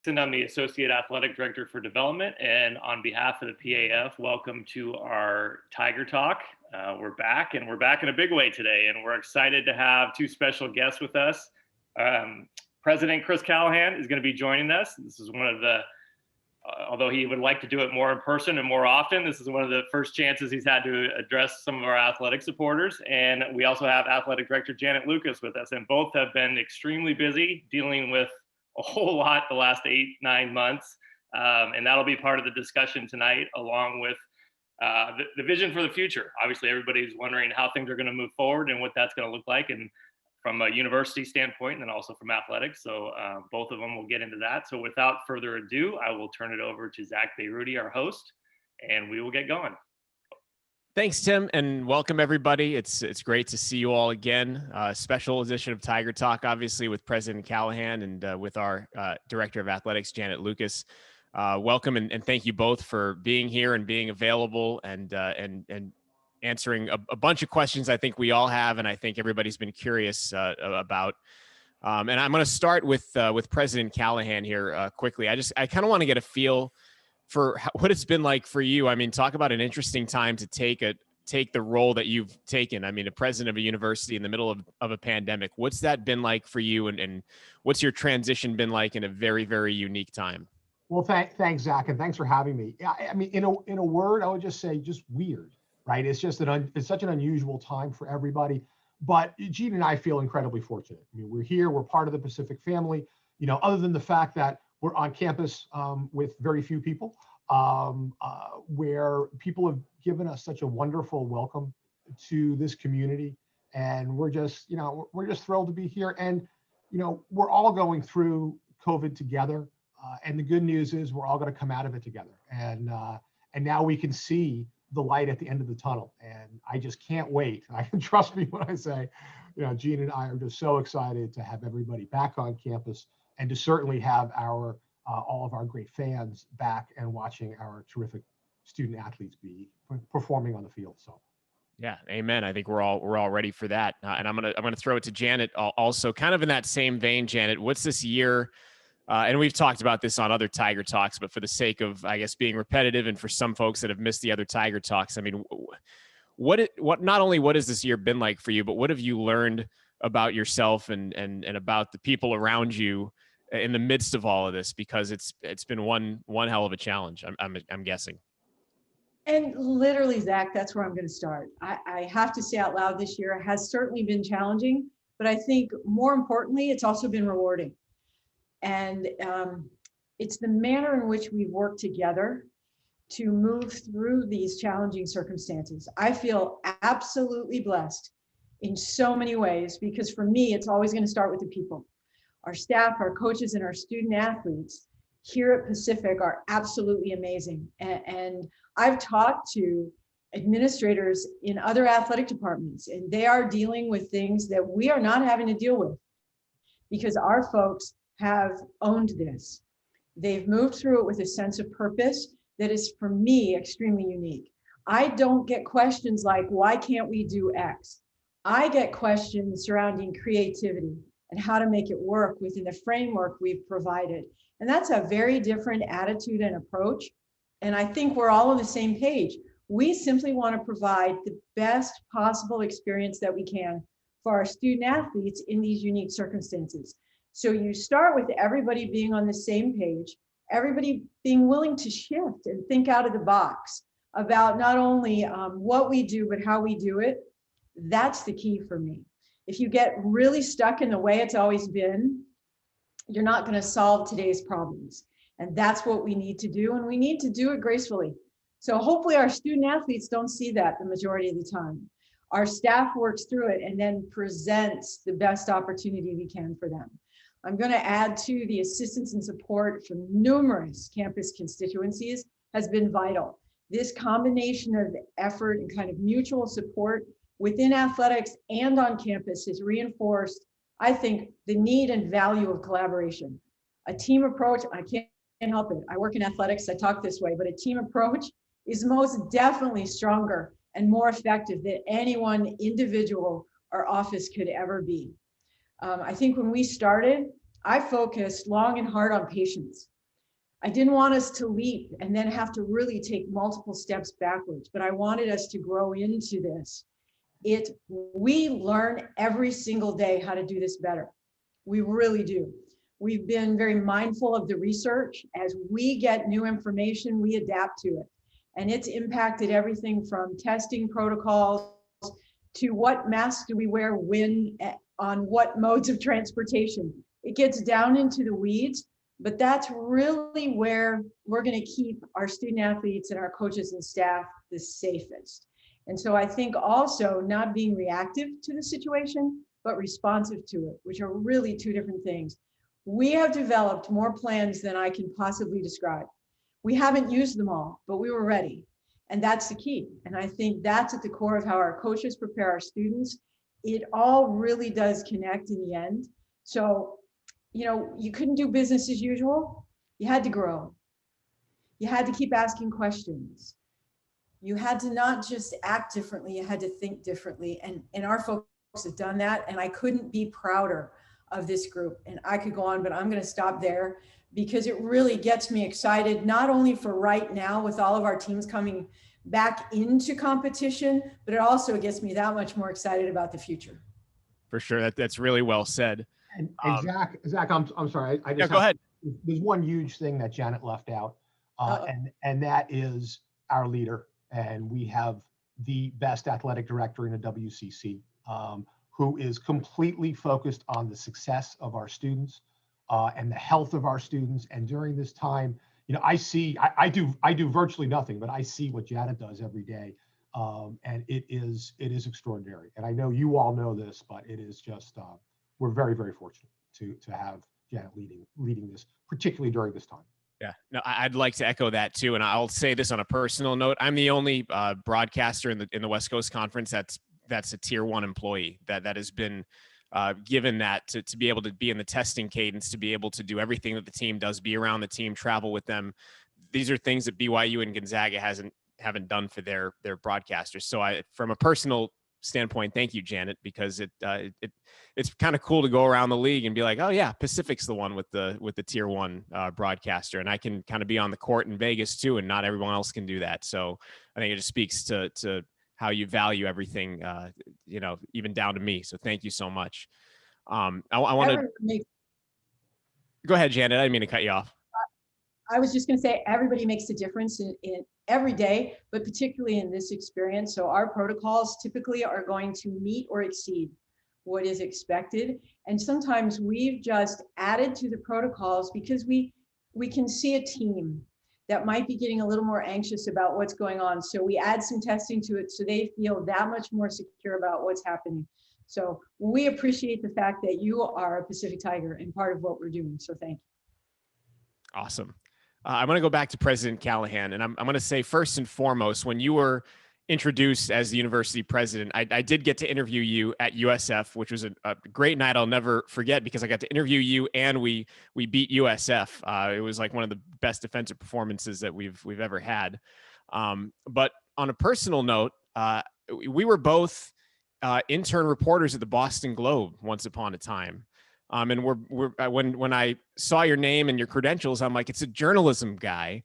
And I'm the Associate Athletic Director for Development. And on behalf of the PAF, welcome to our Tiger Talk. We're back, and we're back in a big way today. And we're excited to have two special guests with us. President Chris Callahan is going to be joining us. This is one of the, although he would like to do it more in person and more often, this is one of the first chances he's had to address some of our athletic supporters. And we also have Athletic Director Janet Lucas with us, and both have been extremely busy dealing with a whole lot the last 8-9 months. And that'll be part of the discussion tonight, along with the vision for the future. Obviously, everybody's wondering how things are going to move forward and what that's going to look like, and from a university standpoint, and then also from athletics. So both of them will get into that. So without further ado, I will turn it over to Zack Bayrouty, our host, and we will get going. Thanks, Tim, and welcome everybody. It's great to see you all again. Special edition of Tiger Talk, obviously, with President Callahan and with our Director of Athletics, Janet Lucas. Welcome, and thank you both for being here and being available and answering a bunch of questions I think we all have, and I think everybody's been curious about. And I'm going to start with President Callahan here quickly. I kind of want to get a feel for what it's been like for you. I mean, talk about an interesting time to take the role that you've taken. I mean, a president of a university in the middle of a pandemic. What's that been like for you, and what's your transition been like in a very, very unique time? Well, thanks, Zach, and thanks for having me. I mean, in a word, I would just say just weird, right? It's just it's such an unusual time for everybody. But Gene and I feel incredibly fortunate. I mean, we're here, we're part of the Pacific family. You know, other than the fact that we're on campus with very few people, where people have given us such a wonderful welcome to this community, and we're just thrilled to be here. And we're all going through COVID together, and the good news is we're all going to come out of it together. And now we can see the light at the end of the tunnel, and I just can't wait. I can trust me when I say, Gene and I are just so excited to have everybody back on campus, and to certainly have our all of our great fans back and watching our terrific student athletes be performing on the field. So, yeah, amen. I think we're all ready for that. And I'm gonna throw it to Janet also, kind of in that same vein. Janet, what's this year? And we've talked about this on other Tiger Talks, but for the sake of, I guess, being repetitive, and for some folks that have missed the other Tiger Talks, I mean, not only what has this year been like for you, but what have you learned about yourself and about the people around you in the midst of all of this? Because it's been one hell of a challenge, I'm guessing. And literally, Zach, that's where I'm going to start. I have to say out loud, this year has certainly been challenging, but I think more importantly, it's also been rewarding. And it's the manner in which we work together to move through these challenging circumstances. I feel absolutely blessed in so many ways, because for me, it's always going to start with the people. Our staff, our coaches, and our student athletes here at Pacific are absolutely amazing. And I've talked to administrators in other athletic departments, and they are dealing with things that we are not having to deal with, because our folks have owned this. They've moved through it with a sense of purpose that is, for me, extremely unique. I don't get questions like, why can't we do X? I get questions surrounding creativity and how to make it work within the framework we've provided. And that's a very different attitude and approach. And I think we're all on the same page. We simply want to provide the best possible experience that we can for our student athletes in these unique circumstances. So you start with everybody being on the same page, everybody being willing to shift and think out of the box about not only what we do, but how we do it. That's the key for me. If you get really stuck in the way it's always been, you're not going to solve today's problems. And that's what we need to do. And we need to do it gracefully. So hopefully our student athletes don't see that the majority of the time. Our staff works through it and then presents the best opportunity we can for them. I'm going to add to the assistance and support from numerous campus constituencies has been vital. This combination of effort and kind of mutual support within athletics and on campus has reinforced, I think, the need and value of collaboration. A team approach, I can't help it. I work in athletics, I talk this way, but a team approach is most definitely stronger and more effective than any one individual or office could ever be. I think when we started, I focused long and hard on patience. I didn't want us to leap and then have to really take multiple steps backwards, but I wanted us to grow into this. We learn every single day how to do this better. We really do. We've been very mindful of the research. As we get new information, we adapt to it. And it's impacted everything from testing protocols to what masks do we wear when, on what modes of transportation. It gets down into the weeds, but that's really where we're going to keep our student athletes and our coaches and staff the safest. And so I think also not being reactive to the situation, but responsive to it, which are really two different things. We have developed more plans than I can possibly describe. We haven't used them all, but we were ready. And that's the key. And I think that's at the core of how our coaches prepare our students. It all really does connect in the end. So, you couldn't do business as usual. You had to grow. You had to keep asking questions. You had to not just act differently, you had to think differently. And our folks have done that. And I couldn't be prouder of this group. And I could go on, but I'm going to stop there because it really gets me excited, not only for right now with all of our teams coming back into competition, but it also gets me that much more excited about the future. For sure. That's really well said. And Zach, I'm sorry. I just go ahead. There's one huge thing that Janet left out, and that is our leader. And we have the best athletic director in a WCC, who is completely focused on the success of our students and the health of our students. And during this time, I do virtually nothing, but I see what Janet does every day, and it is extraordinary. And I know you all know this, but it is just we're very, very fortunate to have Janet leading this, particularly during this time. Yeah, no, I'd like to echo that too, and I'll say this on a personal note: I'm the only broadcaster in the West Coast Conference that's a tier 1 employee that has been given that to be able to be in the testing cadence, to be able to do everything that the team does, be around the team, travel with them. These are things that BYU and Gonzaga haven't done for their broadcasters. So from a personal standpoint, thank you, Janet, because it's kind of cool to go around the league and be like, oh yeah, Pacific's the one with the tier 1 broadcaster, and I can kind of be on the court in Vegas too, and not everyone else can do that. So I think it just speaks to how you value everything, even down to me. So thank you so much. I want to go ahead, Janet. I didn't mean to cut you off. I was just going to say everybody makes a difference in every day, but particularly in this experience. So our protocols typically are going to meet or exceed what is expected. And sometimes we've just added to the protocols because we can see a team that might be getting a little more anxious about what's going on. So we add some testing to it so they feel that much more secure about what's happening. So we appreciate the fact that you are a Pacific Tiger and part of what we're doing. So thank you. Awesome. I'm going to go back to President Callahan, and I'm going to say first and foremost, when you were introduced as the university president, I did get to interview you at USF, which was a great night I'll never forget because I got to interview you and we beat USF. It was like one of the best defensive performances that we've ever had. But on a personal note, we were both intern reporters at the Boston Globe once upon a time. And when I saw your name and your credentials, I'm like, it's a journalism guy.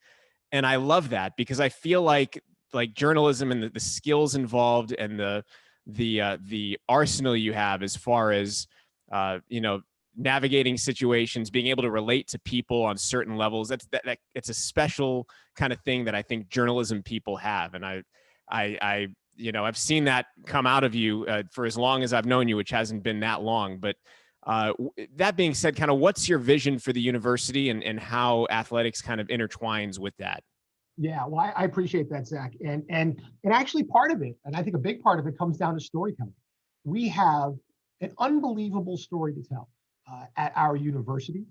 And I love that because I feel like journalism and the skills involved and the arsenal you have as far as, navigating situations, being able to relate to people on certain levels. It's a special kind of thing that I think journalism people have. And I've seen that come out of you for as long as I've known you, which hasn't been that long, but that being said, kind of what's your vision for the university and how athletics kind of intertwines with that? Yeah, well, I appreciate that, Zach. And actually part of it, and I think a big part of it comes down to storytelling. We have an unbelievable story to tell at our university,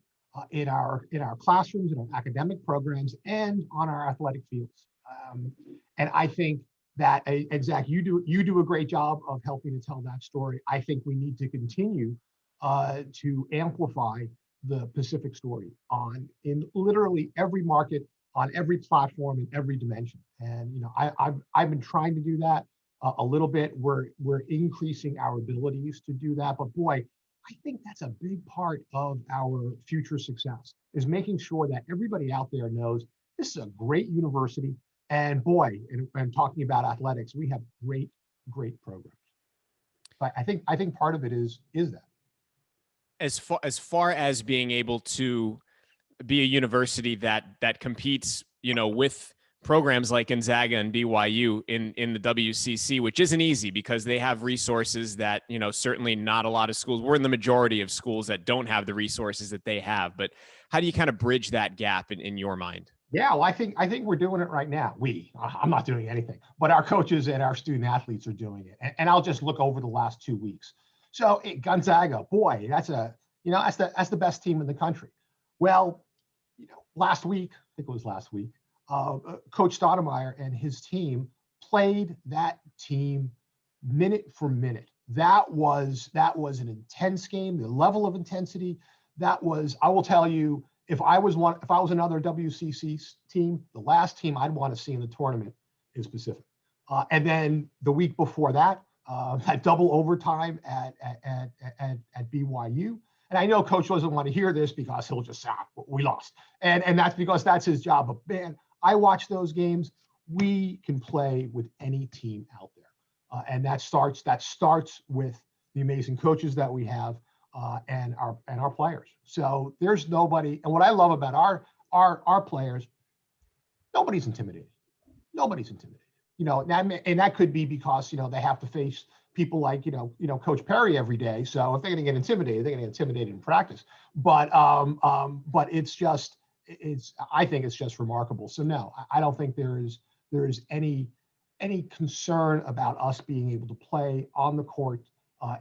in our classrooms, in our academic programs, and on our athletic fields. And I think that, and Zach, you do a great job of helping to tell that story. I think we need to continue to amplify the Pacific story in literally every market, on every platform, in every dimension. And I've been trying to do that a little bit. We're increasing our abilities to do that. But boy, I think that's a big part of our future success, is making sure that everybody out there knows this is a great university. And boy, and talking about athletics, we have great, great programs. But I think part of it is that. As far as being able to be a university that competes, with programs like Gonzaga and BYU in the WCC, which isn't easy because they have resources that, certainly not a lot of schools. We're in the majority of schools that don't have the resources that they have. But how do you kind of bridge that gap in your mind? Yeah, well, I think we're doing it right now. I'm not doing anything, but our coaches and our student athletes are doing it. And I'll just look over the last 2 weeks. So Gonzaga, boy, that's the best team in the country. Well, last week, I think it was last week, Coach Stoudemire and his team played that team minute for minute. That was an intense game. The level of intensity, I will tell you, if I was another WCC team, the last team I'd want to see in the tournament is Pacific. And then the week before that, that double overtime at BYU. And I know Coach doesn't want to hear this because he'll just say, we lost. And that's because that's his job. But man, I watch those games. We can play with any team out there. And that starts with the amazing coaches that we have and our players. So there's nobody. And what I love about our players, nobody's intimidated. Nobody's intimidated. And that could be because they have to face people like Coach Perry every day. So if they're going to get intimidated, they're going to get intimidated in practice. But I think it's just remarkable. So no, I don't think there is any concern about us being able to play on the court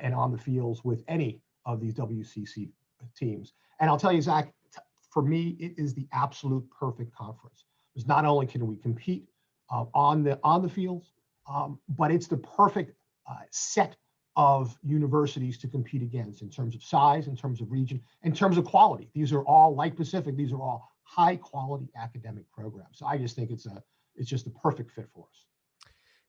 and on the fields with any of these WCC teams. And I'll tell you, Zach, for me, it is the absolute perfect conference. Because not only can we compete on the fields, but it's the perfect set of universities to compete against in terms of size, in terms of region, in terms of quality. These are all, like Pacific, these are all high quality academic programs. So I just think it's just the perfect fit for us.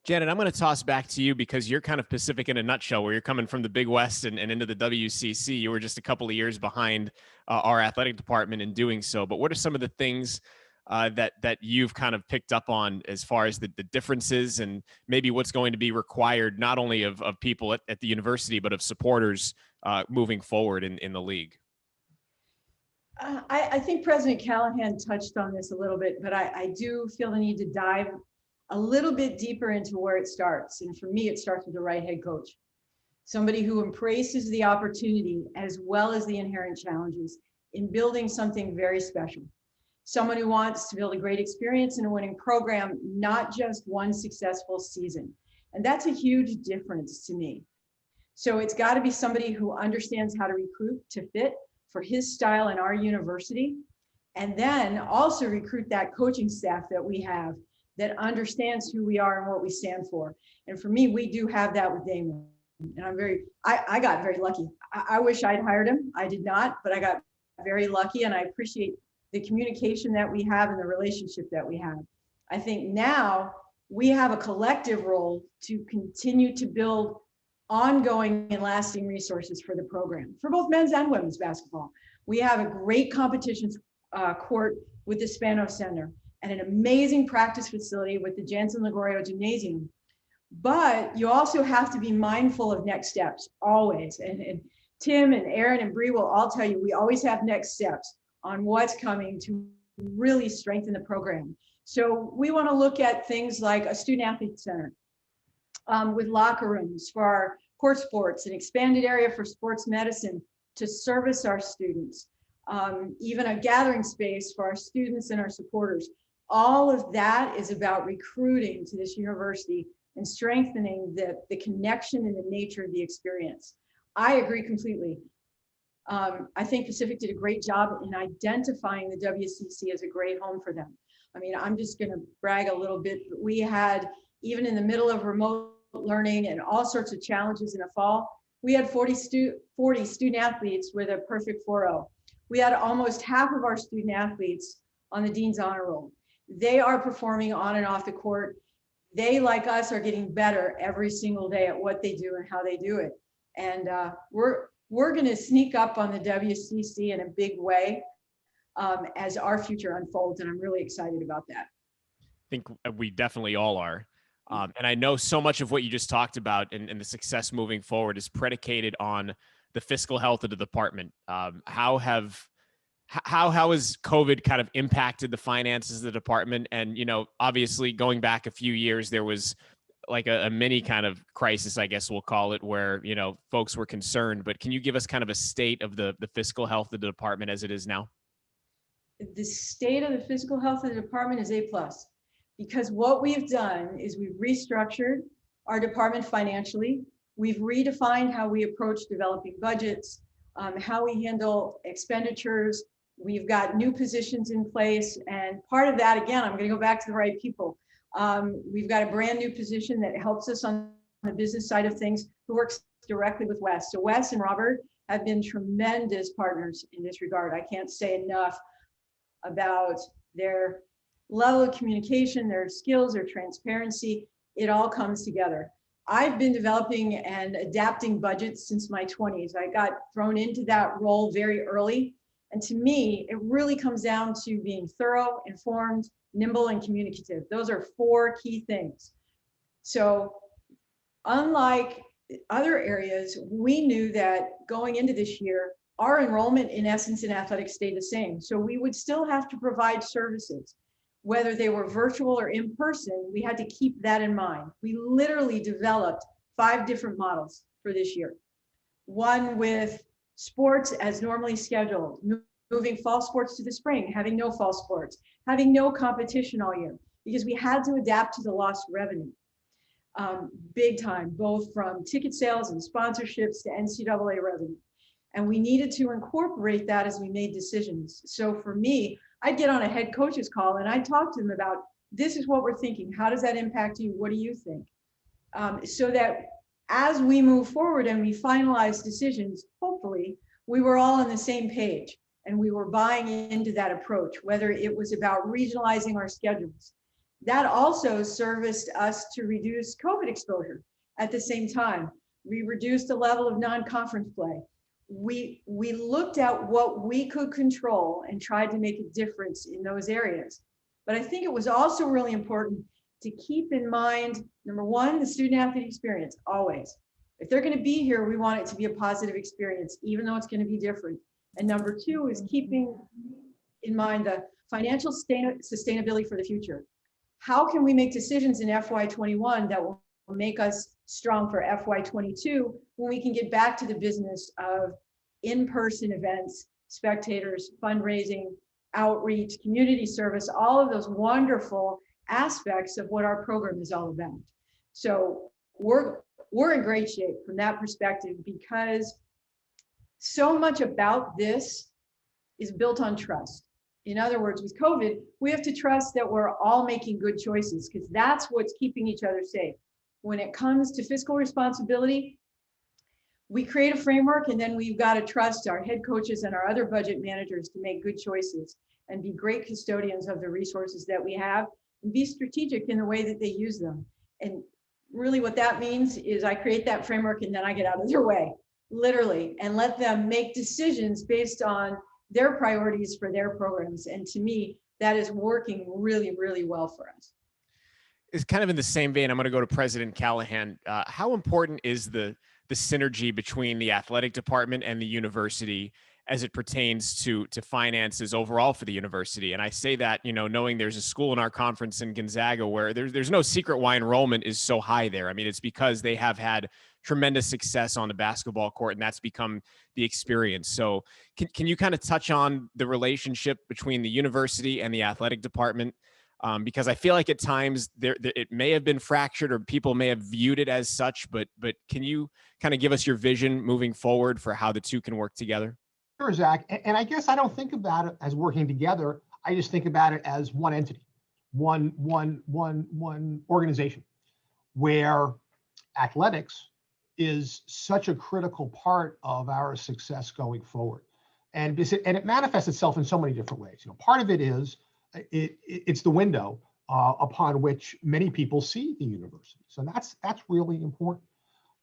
Janet, I'm going to toss back to you because you're kind of Pacific in a nutshell, where you're coming from the Big West and into the WCC. You were just a couple of years behind our athletic department in doing so. But what are some of the things that you've kind of picked up on as far as the differences and maybe what's going to be required, not only of people at the university, but of supporters moving forward in the league? I think President Callahan touched on this a little bit, but I do feel the need to dive a little bit deeper into where it starts. And for me, it starts with the right head coach. Somebody who embraces the opportunity as well as the inherent challenges in building something very special. Someone who wants to build a great experience in a winning program, not just one successful season. And that's a huge difference to me. So it's got to be somebody who understands how to recruit to fit for his style in our university, and then also recruit that coaching staff that we have that understands who we are and what we stand for. And for me, we do have that with Damon. And I got very lucky. I wish I'd hired him. I did not, but I got very lucky, and I appreciate the communication that we have and the relationship that we have. I think now we have a collective role to continue to build ongoing and lasting resources for the program, for both men's and women's basketball. We have a great competitions court with the Spano Center and an amazing practice facility with the Jansen Ligorio Gymnasium. But you also have to be mindful of next steps, always. And Tim and Aaron and Bree will all tell you, we always have next steps on what's coming to really strengthen the program. So we want to look at things like a student athlete center with locker rooms for our court sports, an expanded area for sports medicine to service our students, even a gathering space for our students and our supporters. All of that is about recruiting to this university and strengthening the connection and the nature of the experience. I agree completely. I think Pacific did a great job in identifying the WCC as a great home for them. I mean, I'm just going to brag a little bit, but we had, even in the middle of remote learning and all sorts of challenges in the fall, we had 40 student athletes with a perfect 4.0. We had almost half of our student athletes on the Dean's Honor Roll. They are performing on and off the court. They, like us, are getting better every single day at what they do and how they do it. And we're we're going to sneak up on the WCC in a big way as our future unfolds. And I'm really excited about that. I think we definitely all are. And I know so much of what you just talked about and the success moving forward is predicated on the fiscal health of the department. How has COVID kind of impacted the finances of the department? And, you know, obviously going back a few years, there was like a mini kind of crisis, I guess we'll call it, where, you know, folks were concerned. But can you give us kind of a state of the fiscal health of the department as it is now? The state of the fiscal health of the department is A+, because what we've done is we've restructured our department financially. We've redefined how we approach developing budgets, how we handle expenditures. We've got new positions in place. And part of that, again, I'm going to go back to the right people. We've got a brand new position that helps us on the business side of things, who works directly with Wes. So Wes and Robert have been tremendous partners in this regard. I can't say enough about their level of communication, their skills, their transparency. It all comes together. I've been developing and adapting budgets since my 20s. I got thrown into that role very early. And to me, it really comes down to being thorough, informed, nimble, and communicative. Those are 4 key things. So unlike other areas, we knew that going into this year, our enrollment in essence in athletics stayed the same. So we would still have to provide services, whether they were virtual or in person. We had to keep that in mind. We literally developed 5 different models for this year. One with sports as normally scheduled, moving fall sports to the spring, having no fall sports, having no competition all year, because we had to adapt to the lost revenue. Big time, both from ticket sales and sponsorships to NCAA revenue. And we needed to incorporate that as we made decisions. So for me, I'd get on a head coach's call and I'd talk to them about, this is what we're thinking. How does that impact you? What do you think? So that as we move forward and we finalize decisions, hopefully we were all on the same page and we were buying into that approach, whether it was about regionalizing our schedules. That also serviced us to reduce COVID exposure at the same time. We reduced the level of non-conference play. We looked at what we could control and tried to make a difference in those areas. But I think it was also really important to keep in mind, number one, the student athlete experience, always. If they're going to be here, we want it to be a positive experience, even though it's going to be different. And number two is keeping in mind the financial sustainability for the future. How can we make decisions in FY21 that will make us strong for FY22 when we can get back to the business of in-person events, spectators, fundraising, outreach, community service, all of those wonderful aspects of what our program is all about. So we're in great shape from that perspective, because so much about this is built on trust. In other words, with COVID, we have to trust that we're all making good choices, because that's what's keeping each other safe. When it comes to fiscal responsibility, we create a framework, and then we've got to trust our head coaches and our other budget managers to make good choices and be great custodians of the resources that we have and be strategic in the way that they use them. And really what that means is I create that framework and then I get out of their way, literally, and let them make decisions based on their priorities for their programs. And to me, that is working really, really well for us. It's kind of in the same vein. I'm going to go to President Callahan. How important is the synergy between the athletic department and the university as it pertains to finances overall for the university? And I say that, you know, knowing there's a school in our conference in Gonzaga where there's no secret why enrollment is so high there. I mean, it's because they have had tremendous success on the basketball court, and that's become the experience. So can you kind of touch on the relationship between the university and the athletic department? Because I feel like at times it may have been fractured or people may have viewed it as such, but can you kind of give us your vision moving forward for how the two can work together? Sure, Zach. And I guess I don't think about it as working together. I just think about it as one entity, one organization, where athletics is such a critical part of our success going forward. And it manifests itself in so many different ways. You know, part of it is it's the window upon which many people see the university. So that's really important.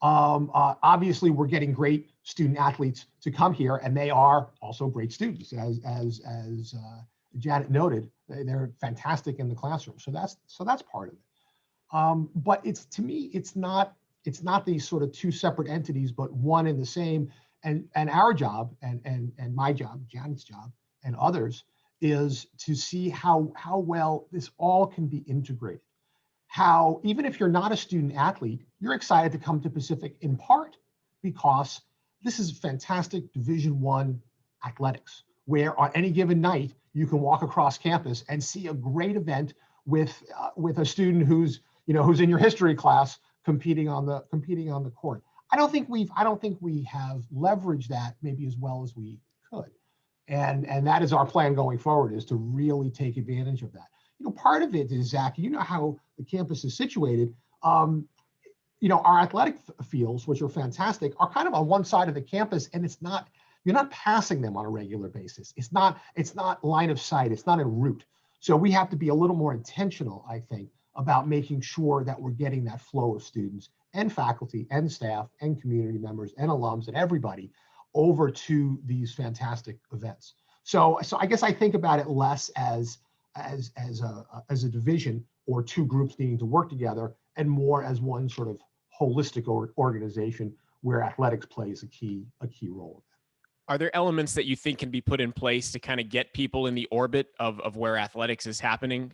Obviously, we're getting great student athletes to come here, and they are also great students, as Janet noted. They're fantastic in the classroom, so that's part of it. But to me, it's not these sort of two separate entities, but one and the same. And our job and my job, Janet's job, and others is to see how well this all can be integrated. How even if you're not a student athlete, you're excited to come to Pacific in part because this is fantastic Division I athletics, where on any given night you can walk across campus and see a great event with a student who's in your history class competing on the court. I don't think we have leveraged that maybe as well as we could, and that is our plan going forward, is to really take advantage of that. Part of it is, Zach, how the campus is situated. Our athletic fields, which are fantastic, are kind of on one side of the campus, and you're not passing them on a regular basis. It's not line of sight. It's not en route. So we have to be a little more intentional, I think, about making sure that we're getting that flow of students and faculty and staff and community members and alums and everybody over to these fantastic events. So I guess I think about it less as a division or two groups needing to work together, and more as one sort of holistic organization where athletics plays a key role. Are there elements that you think can be put in place to kind of get people in the orbit of where athletics is happening,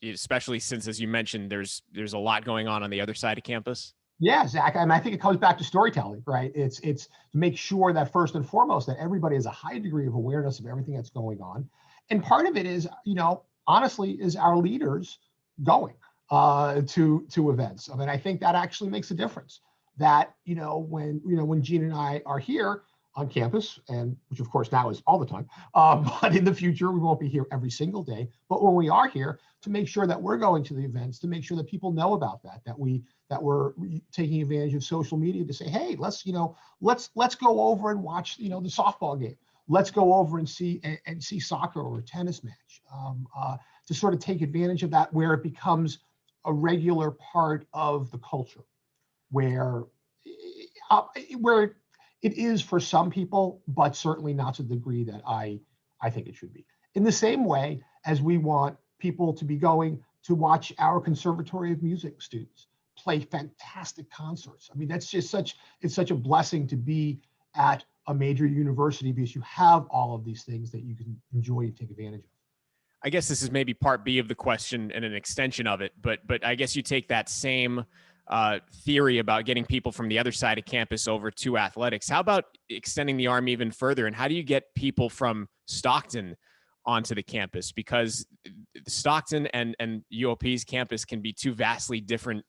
especially since, as you mentioned, there's a lot going on the other side of campus? Yeah, Zach, I think it comes back to storytelling, right? It's to make sure that first and foremost that everybody has a high degree of awareness of everything that's going on. And part of it is, honestly, is our leaders going to events. I mean, I think that actually makes a difference. That, when Gene and I are here on campus, and which of course now is all the time, but in the future we won't be here every single day. But when we are here, to make sure that we're going to the events, to make sure that people know about that we're taking advantage of social media to say, hey, let's go over and watch the softball game. Let's go over and see soccer or a tennis match, to sort of take advantage of that, where it becomes a regular part of the culture, where it is for some people, but certainly not to the degree that I think it should be. In the same way as we want people to be going to watch our Conservatory of Music students play fantastic concerts. I mean, it's such a blessing to be at a major university, because you have all of these things that you can enjoy and take advantage of. I guess this is maybe part B of the question and an extension of it, but I guess you take that same theory about getting people from the other side of campus over to athletics. How about extending the arm even further? And how do you get people from Stockton onto the campus? Because Stockton and UOP's campus can be two vastly different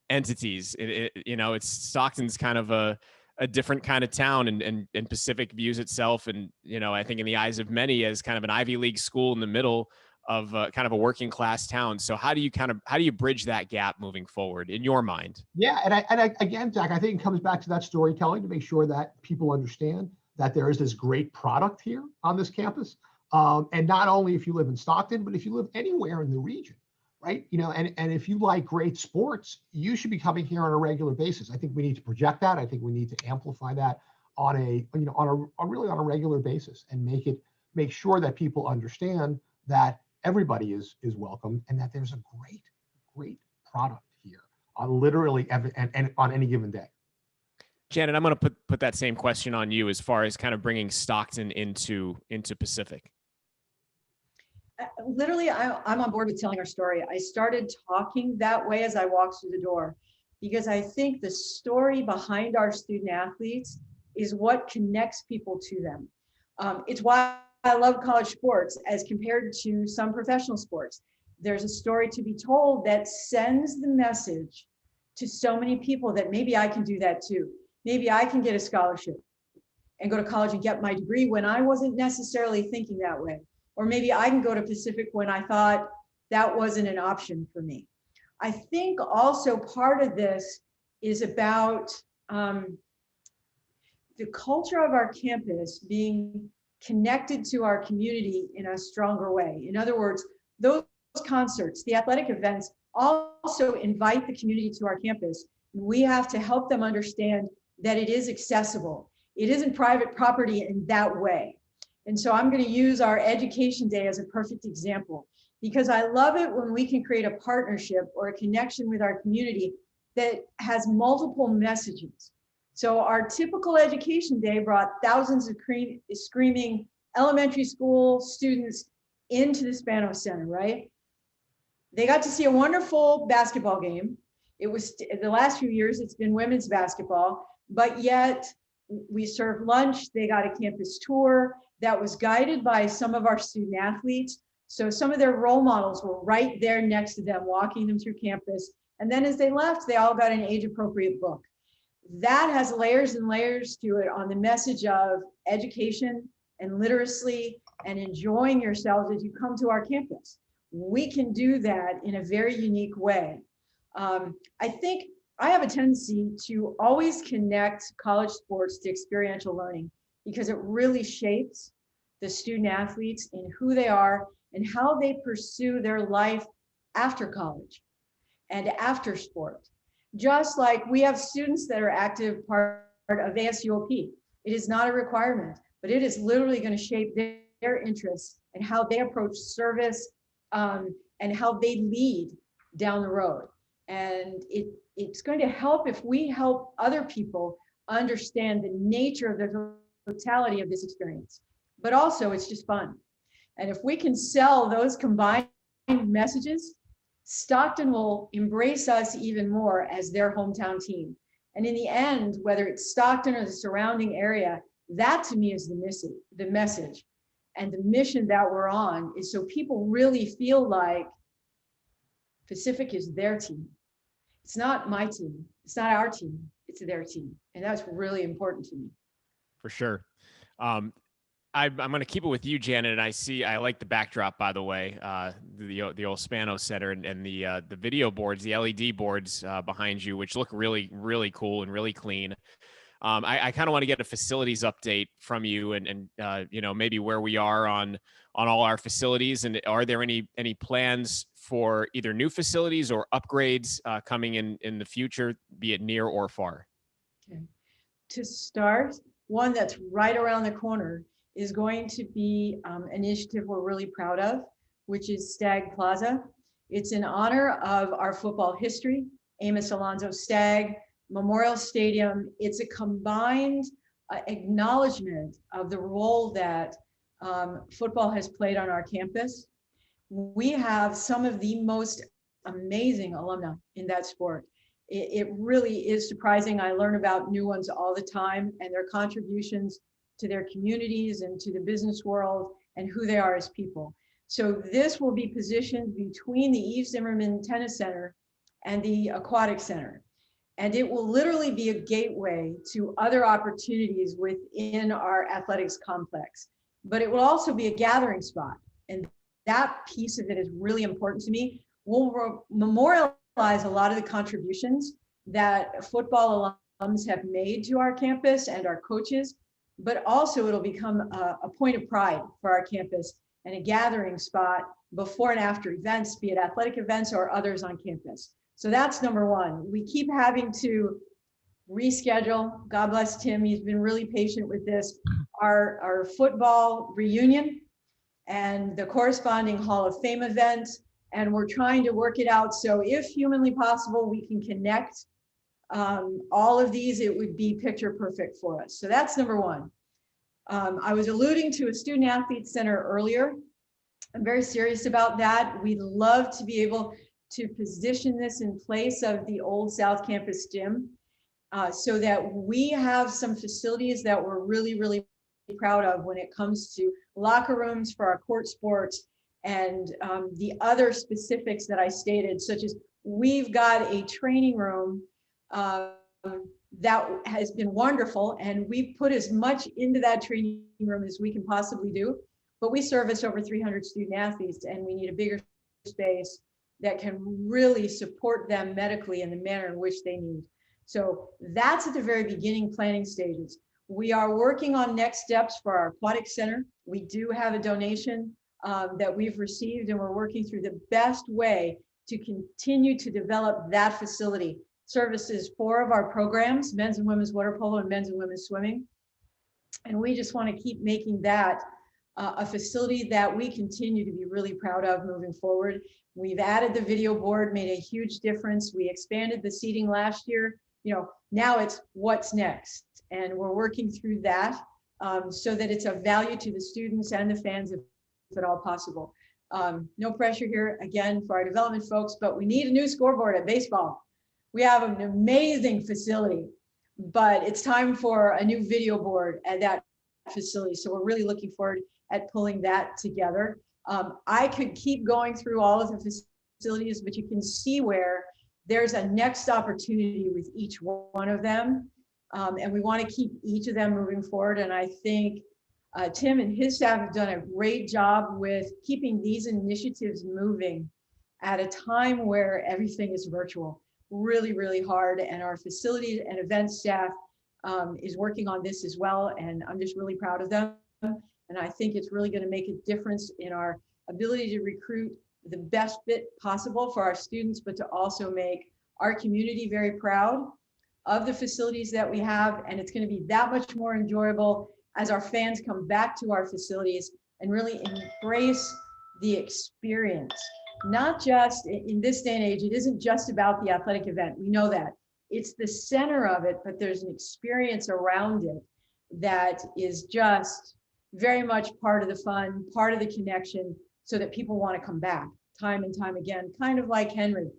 entities. It's Stockton's kind of a different kind of town, and Pacific views itself, and I think in the eyes of many, as kind of an Ivy League school in the middle of kind of a working class town. So how do you bridge that gap moving forward in your mind? Yeah, and again, Zach, I think it comes back to that storytelling, to make sure that people understand that there is this great product here on this campus, and not only if you live in Stockton, but if you live anywhere in the region, right? And if you like great sports, you should be coming here on a regular basis. I think we need to project that. I think we need to amplify that on a regular basis, and make sure that people understand that everybody is welcome, and that there's a great product here on literally and on any given day. Janet, I'm going to put that same question on you as far as kind of bringing Stockton into Pacific. Literally, I'm on board with telling our story. I started talking that way as I walked through the door, because I think the story behind our student athletes is what connects people to them. It's why I love college sports as compared to some professional sports. There's a story to be told that sends the message to so many people that maybe I can do that too. Maybe I can get a scholarship and go to college and get my degree when I wasn't necessarily thinking that way. Or maybe I can go to Pacific when I thought that wasn't an option for me. I think also part of this is about the culture of our campus being connected to our community in a stronger way. In other words, those concerts, the athletic events, also invite the community to our campus, We have to help them understand that it is accessible. It isn't private property in that way. And so I'm going to use our education day as a perfect example, because I love it when we can create a partnership or a connection with our community that has multiple messages. So our typical education day brought thousands of screaming elementary school students into the Spano Center, right? They got to see a wonderful basketball game. It was the last few years, it's been women's basketball, but yet we served lunch. They got a campus tour that was guided by some of our student athletes. So some of their role models were right there next to them, walking them through campus. And then as they left, they all got an age-appropriate book. That has layers and layers to it on the message of education and literacy and enjoying yourselves as you come to our campus. We can do that in a very unique way. I think I have a tendency to always connect college sports to experiential learning, because it really shapes the student athletes in who they are and how they pursue their life after college and after sport. Just like we have students that are active part of ASUOP. It is not a requirement, but it is literally going to shape their interests and how they approach service, and how they lead down the road. And it's going to help if we help other people understand the nature of the totality of this experience. But also, it's just fun. And if we can sell those combined messages, Stockton will embrace us even more as their hometown team. And in the end, whether it's Stockton or the surrounding area, that to me is the message. And the mission that we're on is so people really feel like Pacific is their team. It's not my team. It's not our team. It's their team. And that's really important to me. For sure. I'm going to keep it with you, Janet. And I like the backdrop, by the way, the old Spano Center and the video boards, the LED boards behind you, which look really, really cool and really clean. I kind of want to get a facilities update from you and maybe where we are on all our facilities, and are there any plans for either new facilities or upgrades coming in the future, be it near or far? Okay. To start, one that's right around the corner is going to be an initiative we're really proud of, which is Stag Plaza. It's in honor of our football history, Amos Alonzo Stagg Memorial Stadium. It's a combined acknowledgement of the role that football has played on our campus. We have some of the most amazing alumni in that sport. It really is surprising. I learn about new ones all the time, and their contributions to their communities and to the business world and who they are as people. So this will be positioned between the Eve Zimmerman Tennis Center and the Aquatic Center. And it will literally be a gateway to other opportunities within our athletics complex. But it will also be a gathering spot. And that piece of it is really important to me. We'll memorialize a lot of the contributions that football alums have made to our campus and our coaches, but also it'll become a point of pride for our campus and a gathering spot before and after events, be it athletic events or others on campus. So that's number one. We keep having to reschedule. God bless Tim, he's been really patient with this. Our football reunion and the corresponding Hall of Fame event, and we're trying to work it out. So if humanly possible, we can connect all of these, it would be picture perfect for us. So that's number one. I was alluding to a student athlete center earlier. I'm very serious about that. We'd love to be able to position this in place of the old South Campus gym so that we have some facilities that we're really, really proud of when it comes to locker rooms for our court sports and the other specifics that I stated, such as we've got a training room that has been wonderful, and we put as much into that training room as we can possibly do, but we service over 300 student athletes, and we need a bigger space that can really support them medically in the manner in which they need. So that's at the very beginning planning stages. We are working on next steps for our aquatic center. We do have a donation that we've received, and we're working through the best way to continue to develop that facility. services 4 of our programs, men's and women's water polo and men's and women's swimming. And we just want to keep making that a facility that we continue to be really proud of moving forward. We've added the video board, made a huge difference. We expanded the seating last year. Now it's what's next. And we're working through that so that it's of value to the students and the fans if at all possible. No pressure here, again, for our development folks, but we need a new scoreboard at baseball. We have an amazing facility, but it's time for a new video board at that facility. So we're really looking forward at pulling that together. I could keep going through all of the facilities, but you can see where there's a next opportunity with each one of them. And we want to keep each of them moving forward. And I think Tim and his staff have done a great job with keeping these initiatives moving at a time where everything is virtual. Really, really hard. And our facilities and events staff is working on this as well. And I'm just really proud of them. And I think it's really going to make a difference in our ability to recruit the best fit possible for our students, but to also make our community very proud of the facilities that we have. And it's going to be that much more enjoyable as our fans come back to our facilities and really embrace the experience. Not just in this day and age, it isn't just about the athletic event. We know that. It's the center of it, but there's an experience around it that is just very much part of the fun, part of the connection, so that people want to come back time and time again, kind of like Henry.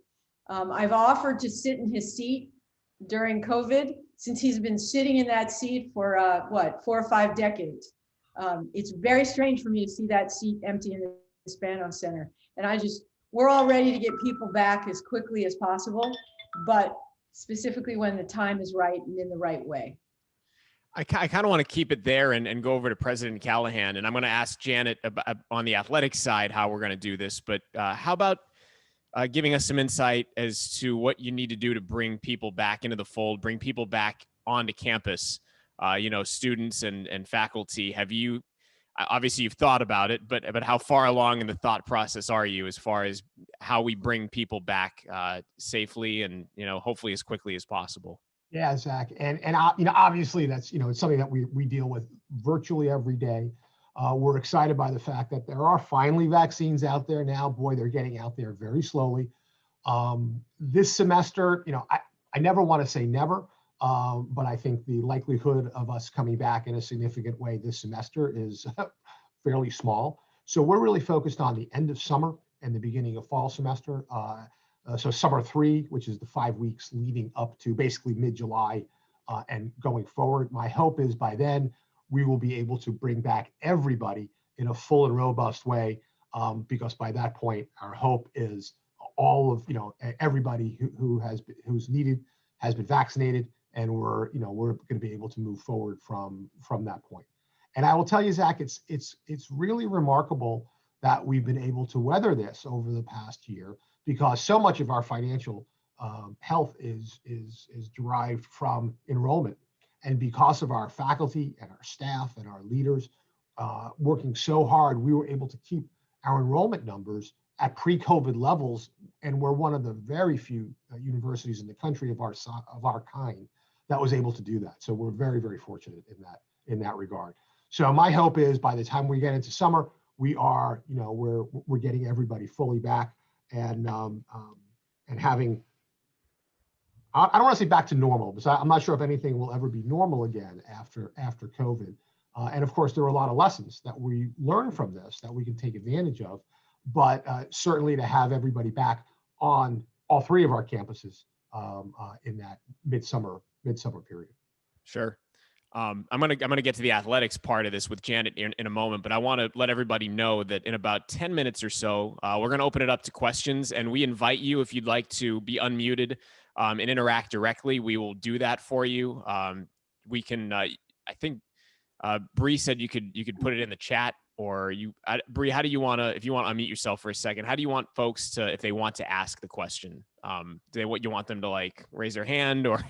I've offered to sit in his seat during COVID, since he's been sitting in that seat for 4 or 5 decades. It's very strange for me to see that seat empty in the Hispano Center. And we're all ready to get people back as quickly as possible, but specifically when the time is right and in the right way. I kind of want to keep it there and go over to President Callahan. And I'm going to ask Janet about, on the athletics side, how we're going to do this. But how about giving us some insight as to what you need to do to bring people back into the fold, bring people back onto campus, students and faculty. Obviously you've thought about it, but how far along in the thought process are you as far as how we bring people back safely and, hopefully as quickly as possible? Yeah, Zach. And obviously that's, it's something that we deal with virtually every day. We're excited by the fact that there are finally vaccines out there now. Boy, they're getting out there very slowly. This semester, I never want to say never, but I think the likelihood of us coming back in a significant way this semester is fairly small. So we're really focused on the end of summer and the beginning of fall semester. So summer 3, which is the 5 weeks leading up to basically mid-July and going forward. My hope is by then we will be able to bring back everybody in a full and robust way, because by that point, our hope is all of everybody who's needed has been vaccinated, and we're going to be able to move forward from that point. And I will tell you, Zach, it's really remarkable that we've been able to weather this over the past year, because so much of our financial health is derived from enrollment. And because of our faculty and our staff and our leaders working so hard, we were able to keep our enrollment numbers at pre-COVID levels. And we're one of the very few universities in the country of our kind that was able to do that. So we're very, very fortunate in that regard. So my hope is by the time we get into summer, we are, we're getting everybody fully back and having, I don't want to say back to normal, because I'm not sure if anything will ever be normal again after COVID. And of course, there are a lot of lessons that we learn from this that we can take advantage of, but certainly to have everybody back on all 3 of our campuses in that midsummer period. Sure. I'm gonna get to the athletics part of this with Janet in a moment, but I want to let everybody know that in about 10 minutes or so, we're going to open it up to questions, and we invite you, if you'd like to be unmuted and interact directly, we will do that for you. We can, I think Bree said you could put it in the chat, or Bree, how do you want to, if you want to unmute yourself for a second, how do you want folks to, if they want to ask the question, what you want them to like raise their hand, or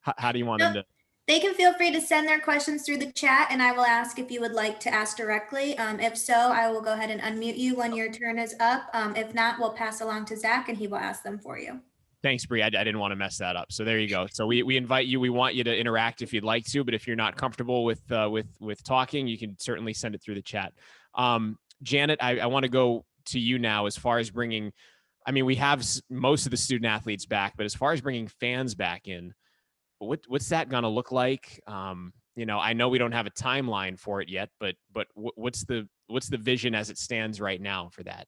how do you want them to? They can feel free to send their questions through the chat, and I will ask if you would like to ask directly. If so, I will go ahead and unmute you when your turn is up. If not, we'll pass along to Zach and he will ask them for you. Thanks, Bree. I didn't want to mess that up. So there you go. So we invite you. We want you to interact if you'd like to, but if you're not comfortable with talking, you can certainly send it through the chat. Janet, I want to go to you now as far as bringing. I mean, we have most of the student athletes back, but as far as bringing fans back in, what's that going to look like? I know we don't have a timeline for it yet, but what's the vision as it stands right now for that?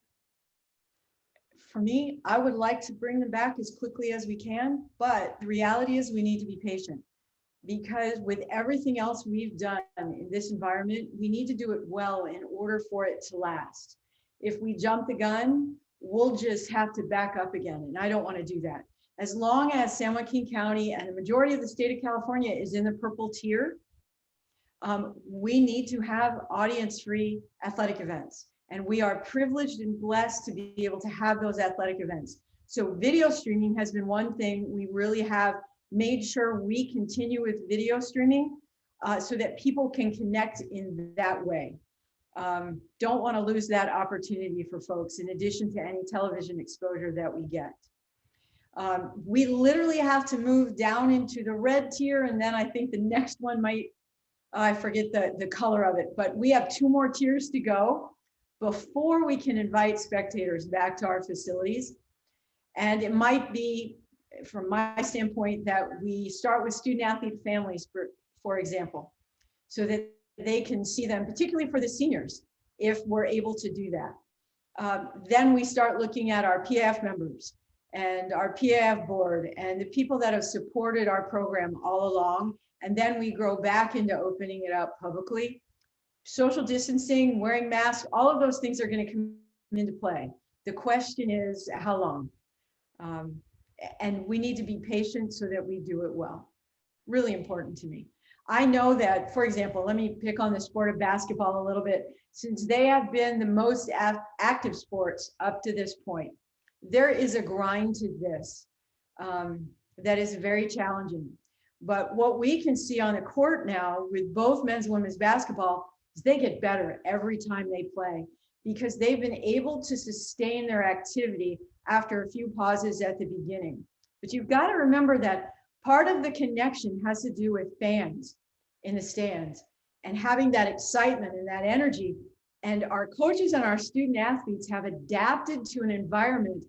For me, I would like to bring them back as quickly as we can, but the reality is we need to be patient, because with everything else we've done in this environment, we need to do it well in order for it to last. If we jump the gun, we'll just have to back up again, and I don't want to do that. As long as San Joaquin County and the majority of the state of California is in the purple tier, we need to have audience-free athletic events. And we are privileged and blessed to be able to have those athletic events. So video streaming has been one thing we really have made sure we continue with video streaming so that people can connect in that way. Don't want to lose that opportunity for folks, in addition to any television exposure that we get. We literally have to move down into the red tier, and then I think the next one might, I forget the color of it, but we have 2 more tiers to go before we can invite spectators back to our facilities. And it might be, from my standpoint, that we start with student athlete families, for example, so that they can see them, particularly for the seniors, if we're able to do that. Then we start looking at our PAF members and our PAF board and the people that have supported our program all along. And then we grow back into opening it up publicly. Social distancing, wearing masks, all of those things are going to come into play. The question is how long? And we need to be patient so that we do it well. Really important to me. I know that, for example, let me pick on the sport of basketball a little bit. Since they have been the most active sports up to this point, there is a grind to this that is very challenging. But what we can see on the court now with both men's and women's basketball, they get better every time they play, because they've been able to sustain their activity after a few pauses at the beginning. But you've got to remember that part of the connection has to do with fans in the stands and having that excitement and that energy. And our coaches and our student athletes have adapted to an environment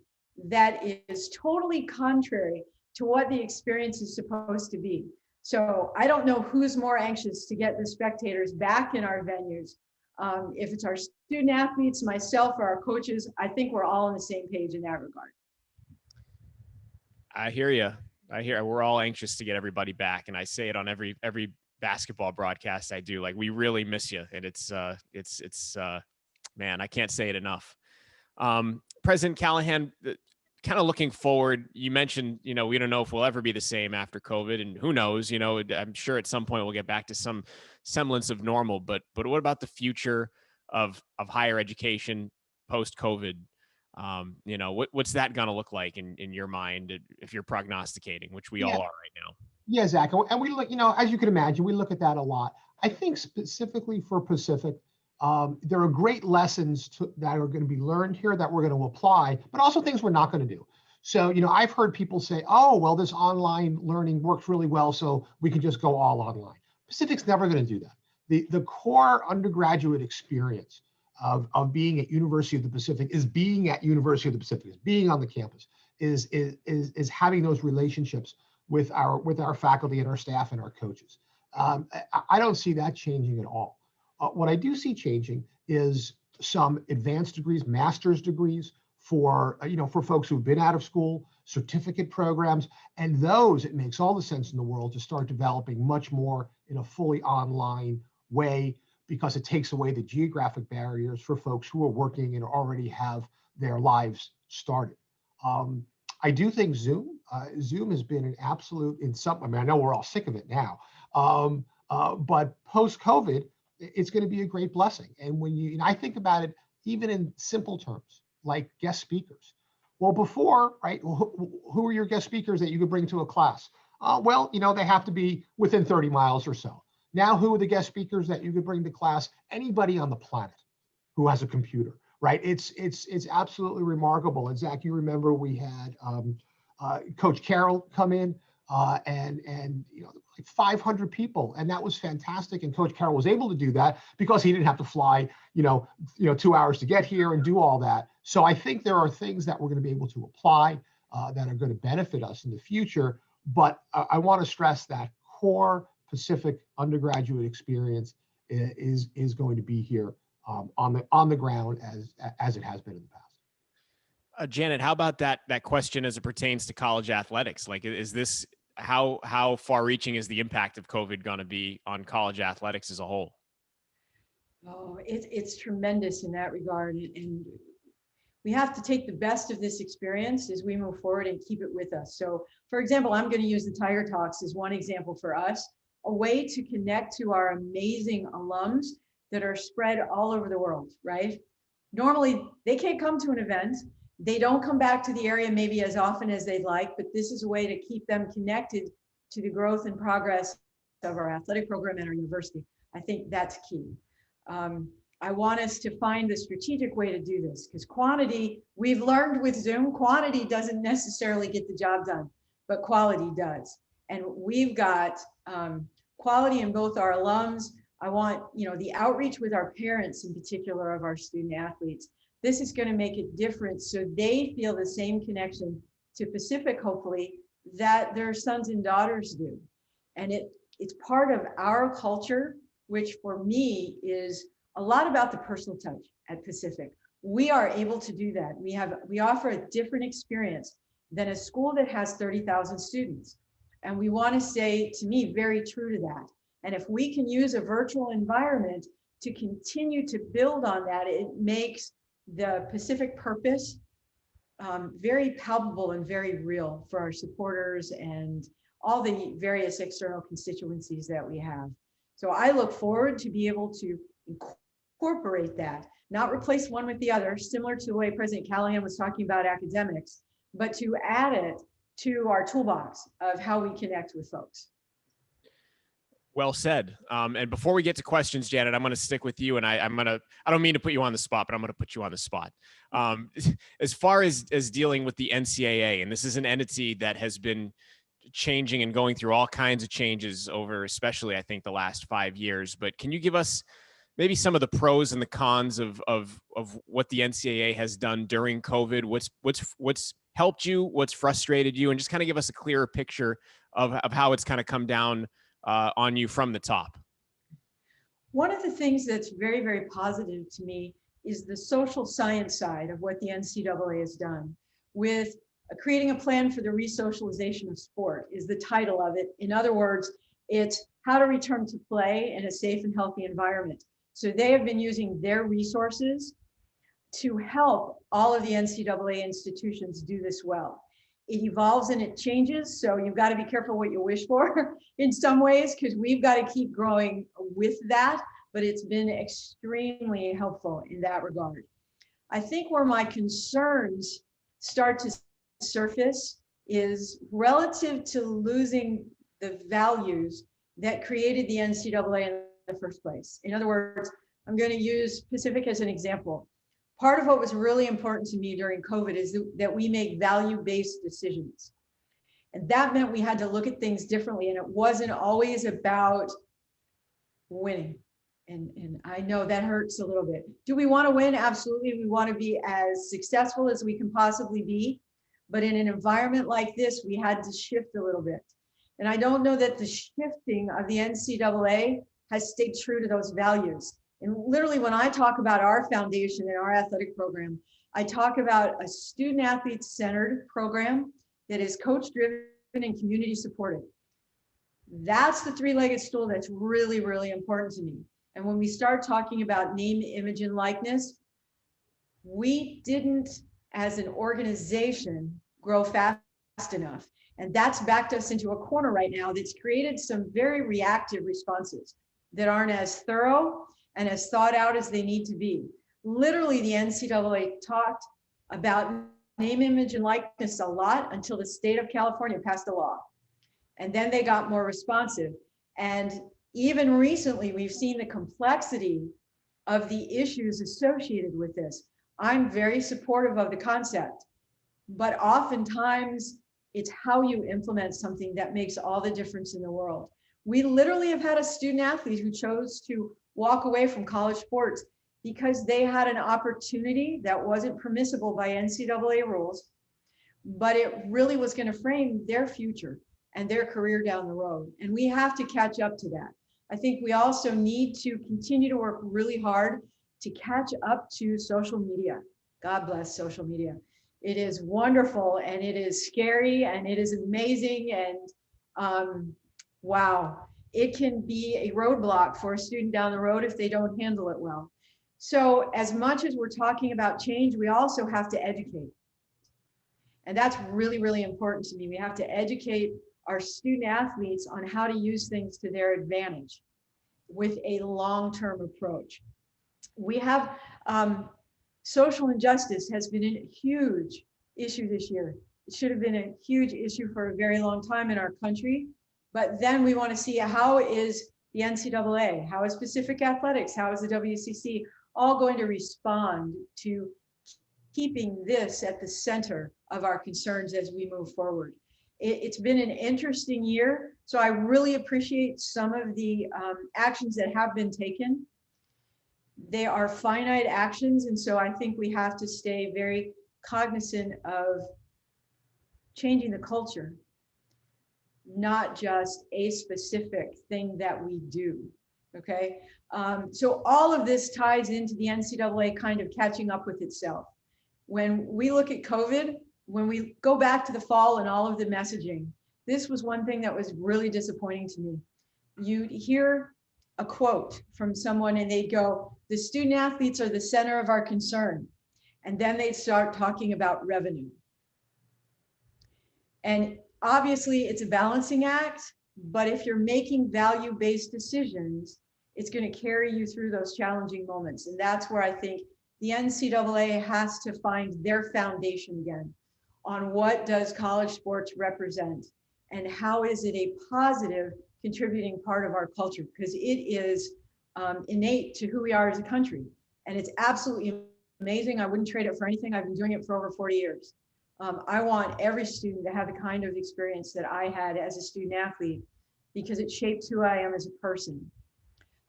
that is totally contrary to what the experience is supposed to be. So I don't know who's more anxious to get the spectators back in our venues. If it's our student athletes, myself, or our coaches, I think we're all on the same page in that regard. I hear you. We're all anxious to get everybody back. And I say it on every basketball broadcast I do. Like, we really miss you. And it's man, I can't say it enough. President Callahan, kind of looking forward, you mentioned, we don't know if we'll ever be the same after COVID, and who knows, I'm sure at some point we'll get back to some semblance of normal, but what about the future of higher education post-COVID? What's that going to look like in your mind, if you're prognosticating, which we all are right now? Yeah, Zach. And we look, as you can imagine, we look at that a lot. I think specifically for Pacific, there are great lessons that are going to be learned here that we're going to apply, but also things we're not going to do. So, I've heard people say, oh, well, this online learning works really well, so we can just go all online. Pacific's never going to do that. The core undergraduate experience of being at University of the Pacific is being at University of the Pacific, is being on the campus, is having those relationships with our faculty and our staff and our coaches. I don't see that changing at all. What I do see changing is some advanced degrees, master's degrees for folks who've been out of school, certificate programs, and those, it makes all the sense in the world to start developing much more in a fully online way, because it takes away the geographic barriers for folks who are working and already have their lives started. I do think Zoom has been an absolute, I know we're all sick of it now, but post-COVID, it's going to be a great blessing. And when I think about it, even in simple terms, like guest speakers. Well, before, right, who are your guest speakers that you could bring to a class? Well, they have to be within 30 miles or so. Now, who are the guest speakers that you could bring to class? Anybody on the planet who has a computer, right? It's absolutely remarkable. And Zach, you remember we had Coach Carroll come in, and like 500 people, and that was fantastic. And Coach Carroll was able to do that because he didn't have to fly 2 hours to get here and do all that. So I think there are things that we're going to be able to apply that are going to benefit us in the future. But I want to stress that core Pacific undergraduate experience is going to be here on the ground as it has been in the past. Janet, how about that question as it pertains to college athletics? Like, is this how far-reaching is the impact of COVID going to be on college athletics as a whole? Oh, it's tremendous in that regard, and we have to take the best of this experience as we move forward and keep it with us. So, for example, I'm going to use the Tiger Talks as one example for us, a way to connect to our amazing alums that are spread all over the world, right? Normally, they can't come to an event. They don't come back to the area maybe as often as they'd like, but this is a way to keep them connected to the growth and progress of our athletic program and our university. I think that's key. I want us to find the strategic way to do this, because quantity, we've learned with Zoom, quantity doesn't necessarily get the job done, but quality does. And we've got quality in both our alums. I want, the outreach with our parents in particular of our student athletes. This is going to make a difference so they feel the same connection to Pacific, hopefully, that their sons and daughters do. And it's part of our culture, which for me is a lot about the personal touch at Pacific. We are able to do that. We offer a different experience than a school that has 30,000 students. And we want to stay, to me, very true to that. And if we can use a virtual environment to continue to build on that, it makes the Pacific purpose very palpable and very real for our supporters and all the various external constituencies that we have. So I look forward to be able to incorporate that, not replace one with the other, similar to the way President Callahan was talking about academics, but to add it to our toolbox of how we connect with folks. Well said. And before we get to questions, Janet, I'm going to stick with you, and I don't mean to put you on the spot, but I'm going to put you on the spot. As far as dealing with the NCAA, and this is an entity that has been changing and going through all kinds of changes over, especially I think the last 5 years, but can you give us maybe some of the pros and the cons of what the NCAA has done during COVID? What's helped you, what's frustrated you, and just kind of give us a clearer picture of how it's kind of come down on you from the top. One of the things that's very, very positive to me is the social science side of what the NCAA has done with creating a plan for the resocialization of sport is the title of it. In other words, it's how to return to play in a safe and healthy environment. So they have been using their resources to help all of the NCAA institutions do this well. It evolves and it changes, so you've got to be careful what you wish for in some ways, because we've got to keep growing with that, but it's been extremely helpful in that regard. I think where my concerns start to surface is relative to losing the values that created the NCAA in the first place. In other words, I'm going to use Pacific as an example. Part of what was really important to me during COVID is that we make value-based decisions. And that meant we had to look at things differently, and it wasn't always about winning. And I know that hurts a little bit. Do we want to win? Absolutely. We want to be as successful as we can possibly be. But in an environment like this, we had to shift a little bit. And I don't know that the shifting of the NCAA has stayed true to those values. And literally, when I talk about our foundation and our athletic program, I talk about a student athlete centered program that is coach driven and community supported. That's the three-legged stool that's really, really important to me. And when we start talking about name, image, and likeness, we didn't, as an organization, grow fast enough. And that's backed us into a corner right now that's created some very reactive responses that aren't as thorough and as thought out as they need to be. Literally, the NCAA talked about name, image, and likeness a lot until the state of California passed a law. And then they got more responsive. And even recently, we've seen the complexity of the issues associated with this. I'm very supportive of the concept, but oftentimes It's how you implement something that makes all the difference in the world. We literally have had a student athlete who chose to walk away from college sports because they had an opportunity that wasn't permissible by NCAA rules, but it really was going to frame their future and their career down the road. And we have to catch up to that. I think we also need to continue to work really hard to catch up to social media. God bless social media. It is wonderful and it is scary and it is amazing. And wow, it can be a roadblock for a student down the road if they don't handle it well. So as much as we're talking about change, we also have to educate. And that's really, really important to me. We have to educate our student athletes on how to use things to their advantage with a long-term approach. We have social injustice has been a huge issue this year. It should have been a huge issue for a very long time in our country. But then we want to see how is the NCAA, how is Pacific Athletics, how is the WCC all going to respond to keeping this at the center of our concerns as we move forward. It's been an interesting year, so I really appreciate some of the actions that have been taken. They are finite actions, and so I think we have to stay very cognizant of changing the culture, not just a specific thing that we do, okay? So all of this ties into the NCAA kind of catching up with itself. When we look at COVID, when we go back to the fall and all of the messaging, this was one thing that was really disappointing to me. You'd hear a quote from someone and they'd go, the student athletes are the center of our concern. And then they'd start talking about revenue. And obviously it's a balancing act, but if you're making value-based decisions, it's going to carry you through those challenging moments. And that's where I think the NCAA has to find their foundation again on what does college sports represent and how is it a positive contributing part of our culture, because it is innate to who we are as a country. And it's absolutely amazing. I wouldn't trade it for anything. I've been doing it for over 40 years. I want every student to have the kind of experience that I had as a student athlete because it shapes who I am as a person.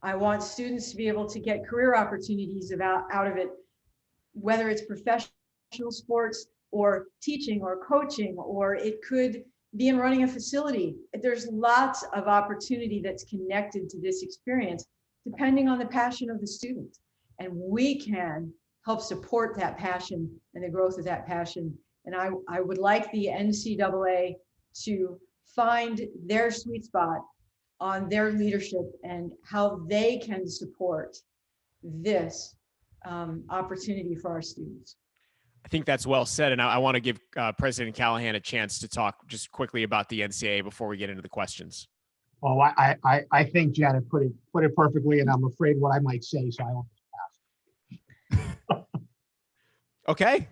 I want students to be able to get career opportunities out of it, whether it's professional sports or teaching or coaching, or it could be in running a facility. There's lots of opportunity that's connected to this experience, depending on the passion of the student. And we can help support that passion and the growth of that passion. And I would like the NCAA to find their sweet spot on their leadership and how they can support this opportunity for our students. I think that's well said. And I want to give President Callahan a chance to talk just quickly about the NCAA before we get into the questions. Oh, I think Janet put it perfectly, and I'm afraid what I might say, so I won't pass. Okay,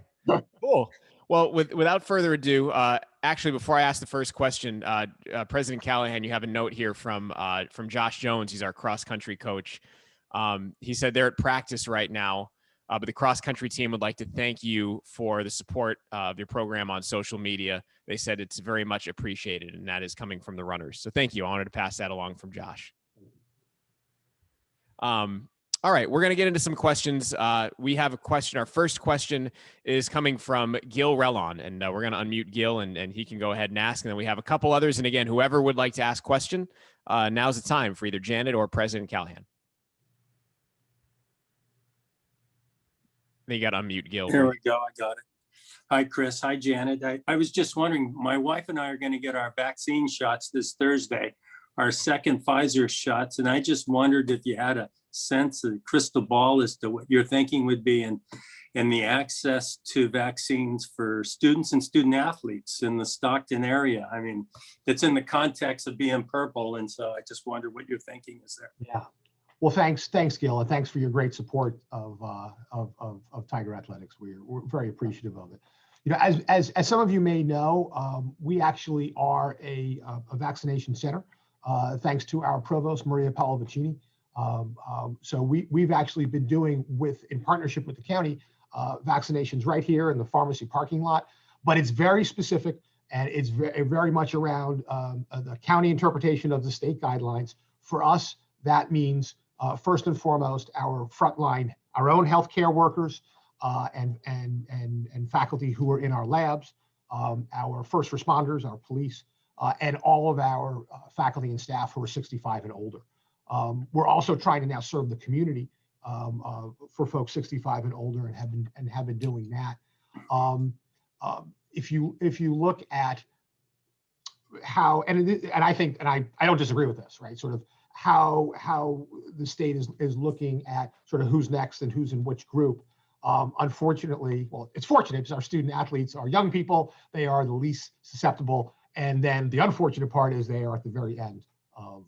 cool. Well, without further ado, actually, before I ask the first question, President Callahan, you have a note here from Josh Jones. He's our cross-country coach. He said they're at practice right now, but the cross-country team would like to thank you for the support of your program on social media. They said it's very much appreciated, and that is coming from the runners. So thank you. I wanted to pass that along from Josh. All right, we're going to get into some questions. We have a question. Our first question is coming from Gil Relon, and we're going to unmute Gil, and he can go ahead and ask. And then we have a couple others. And again, whoever would like to ask question, now's the time for either Janet or President Callahan. You got to unmute Gil. There we go. I got it. Hi, Chris. Hi, Janet. I was just wondering, my wife and I are going to get our vaccine shots this Thursday, our second Pfizer shots. And I just wondered if you had a sense of crystal ball as to what your thinking would be and the access to vaccines for students and student athletes in the Stockton area. I mean, it's in the context of being purple. And so I just wonder what your thinking is there. Yeah. Well, thanks, Gil, and thanks for your great support of Tiger Athletics. We're very appreciative of it. You know, as some of you may know, we actually are a vaccination center, thanks to our provost Maria Paolavicini. So we've actually been doing in partnership with the county vaccinations right here in the pharmacy parking lot, but it's very specific And it's very much around the county interpretation of the state guidelines. For us, that means first and foremost, our frontline, our own healthcare workers and faculty who are in our labs, our first responders, our police, and all of our faculty and staff who are 65 and older. We're also trying to now serve the community for folks 65 and older, and have been doing that. If you look at how, and I think, and I don't disagree with this, right? Sort of how the state is looking at sort of who's next and who's in which group. Unfortunately, well, it's fortunate because our student athletes are young people. They are the least susceptible. And then the unfortunate part is they are at the very end of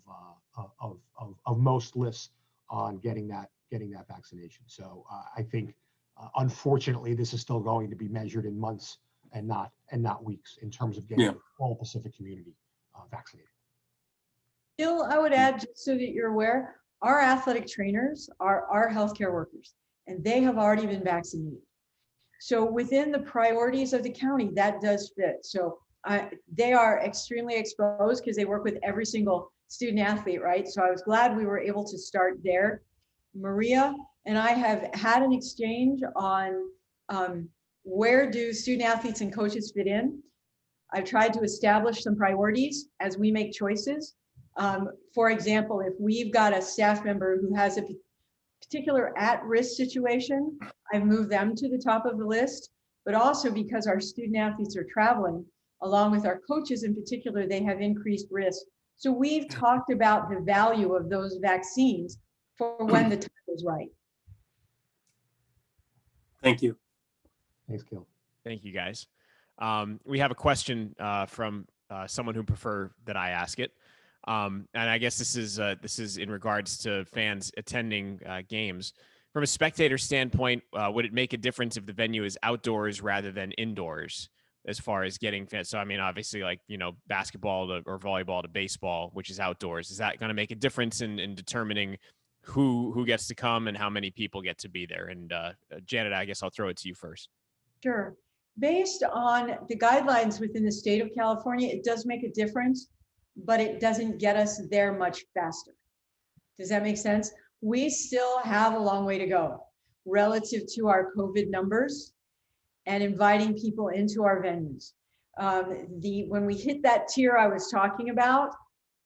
most lists on getting that vaccination. So I think, unfortunately, this is still going to be measured in months and not weeks in terms of getting the whole Pacific community vaccinated. Jill, I would add, just so that you're aware, our athletic trainers are our healthcare workers, and they have already been vaccinated. So within the priorities of the county, that does fit. So they are extremely exposed because they work with every single student athlete, right? So I was glad we were able to start there. Maria and I have had an exchange on where do student athletes and coaches fit in. I've tried to establish some priorities as we make choices. For example, if we've got a staff member who has a particular at-risk situation, I've moved them to the top of the list, but also because our student athletes are traveling, along with our coaches in particular, they have increased risk. So we've talked about the value of those vaccines for when the time is right. Thank you. Thanks, Gil. Thank you, guys. We have a question from someone who prefer that I ask it. And I guess this is in regards to fans attending games. From a spectator standpoint, would it make a difference if the venue is outdoors rather than indoors as far as getting fans? So, I mean, obviously, like, basketball or volleyball to baseball, which is outdoors, is that going to make a difference in determining who gets to come and how many people get to be there? And Janet, I guess I'll throw it to you first. Sure. Based on the guidelines within the state of California, it does make a difference, but it doesn't get us there much faster. Does that make sense? We still have a long way to go relative to our COVID numbers and inviting people into our venues. When we hit that tier I was talking about,